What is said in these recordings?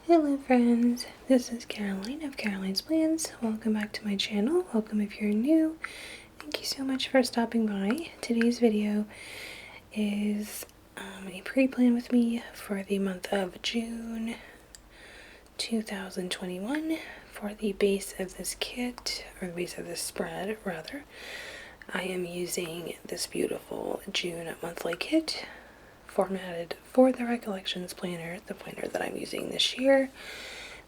Hello friends, this is Caroline of Caroline's Plans. Welcome back to my channel. Welcome if you're new. Thank you so much for stopping by. Today's video is a pre-plan with me for the month of June 2021 for the base of this kit, or the base of this spread rather. I am using this beautiful June monthly kit formatted for the Recollections planner, the planner that I'm using this year.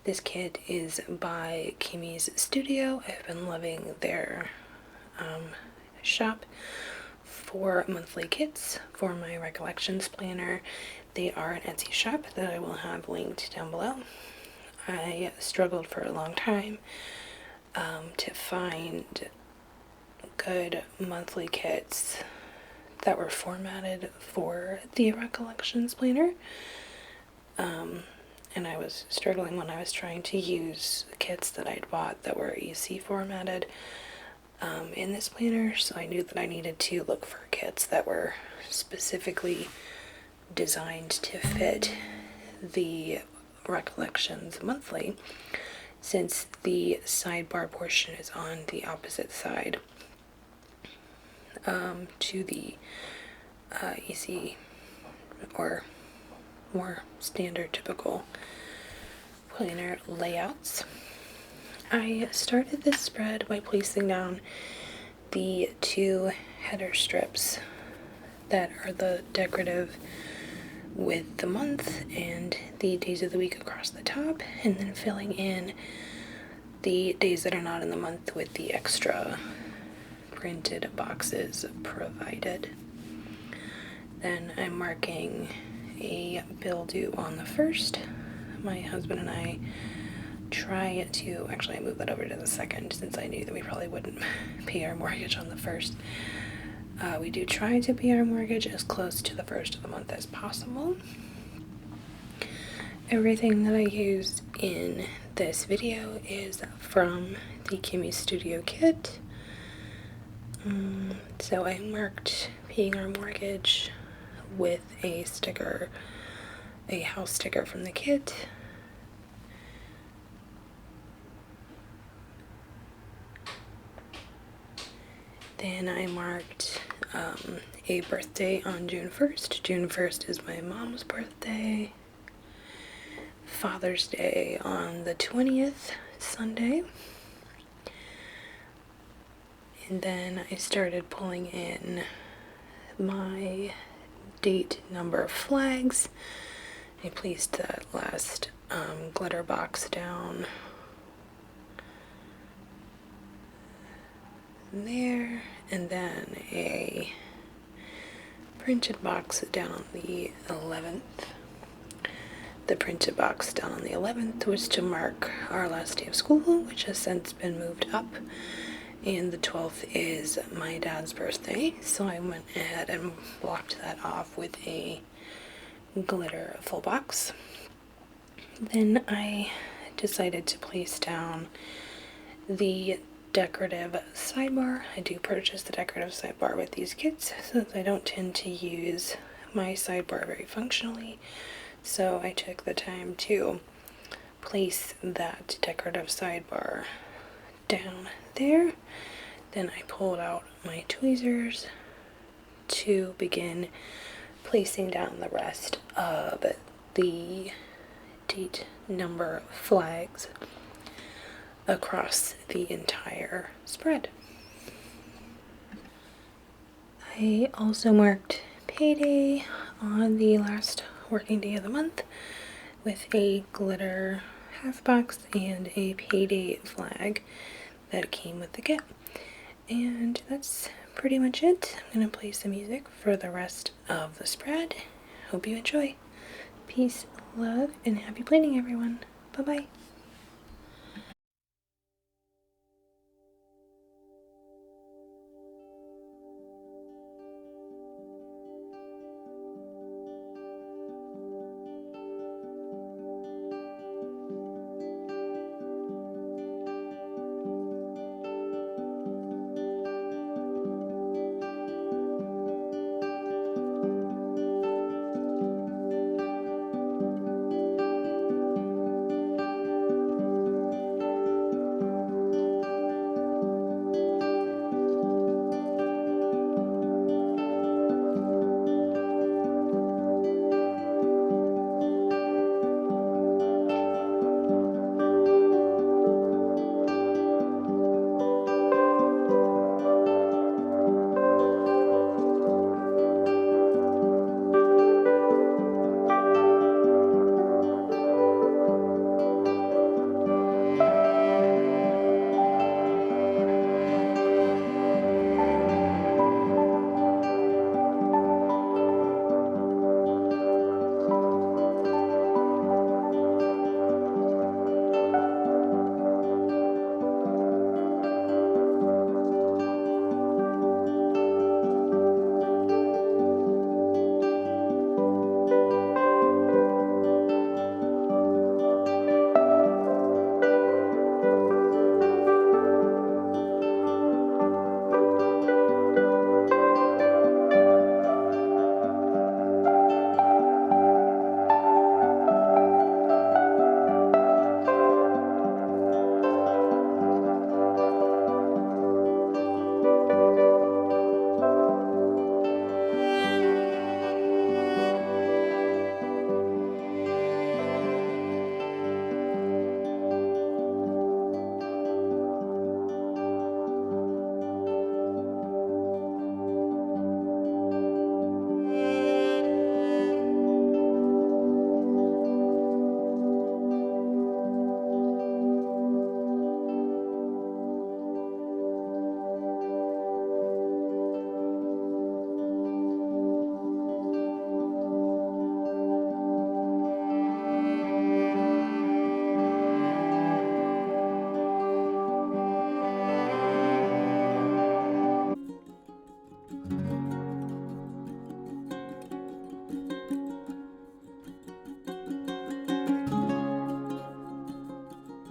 This kit is by Kimmi's Studio. I've been loving their shop for monthly kits for my Recollections planner. They are an Etsy shop that I will have linked down below. I struggled for a long time to find good monthly kits that were formatted for the Recollections planner, and I was struggling when I was trying to use kits that I'd bought that were EC formatted in this planner, so I knew that I needed to look for kits that were specifically designed to fit the Recollections monthly, since the sidebar portion is on the opposite side to the EC or more standard typical planner layouts. I started this spread by placing down the two header strips that are the decorative with the month and the days of the week across the top, and then filling in the days that are not in the month with the extra printed boxes provided. Then I'm marking a bill due on the 1st. My husband and I try to, actually I moved that over to the 2nd since I knew that we probably wouldn't pay our mortgage on the 1st. We do try to pay our mortgage as close to the 1st of the month as possible. Everything that I used in this video is from the Kimmi Studio kit. So I marked paying our mortgage with a sticker, a house sticker from the kit. Then I marked a birthday on June 1st. June 1st is my mom's birthday. Father's Day on the 20th, Sunday. And then I started pulling in my date number flags. I placed that last glitter box down there, and then a printed box down on the 11th. The printed box down on the 11th was to mark our last day of school, which has since been moved up. And the 12th is my dad's birthday, so I went ahead and blocked that off with a glitter full box. Then I decided to place down the decorative sidebar. I do purchase the decorative sidebar with these kits since I don't tend to use my sidebar very functionally, so I took the time to place that decorative sidebar down there. Then I pulled out my tweezers to begin placing down the rest of the date number flags across the entire spread. I also marked payday on the last working day of the month with a glitter half box and a payday flag that came with the kit. And that's pretty much it. I'm going to play some music for the rest of the spread. Hope you enjoy. Peace, love, and happy planning, everyone. Bye-bye.